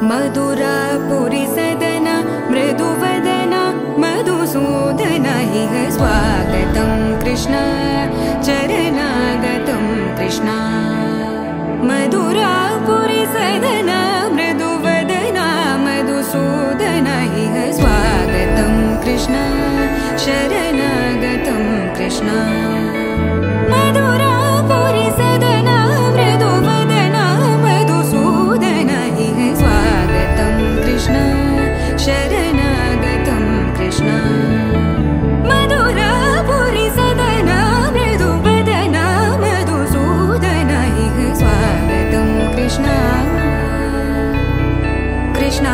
मधुरापुरी सदन मृदुवदन मधुसूदन इह स्वागतं कृष्ण चरणागतं कृष्ण मधुरापुरी सदन मृदुवदन मधुसूदन इह स्वागतं कृष्ण शरणागतं कृष्ण मधुरापुरी सदन मृदुवदन मधुसूदन इह स्वागतं कृष्ण शरणागतं कृष्ण मधुरापुरी सदन मृदुवदन मधुसूदन इह स्वागतं कृष्ण कृष्ण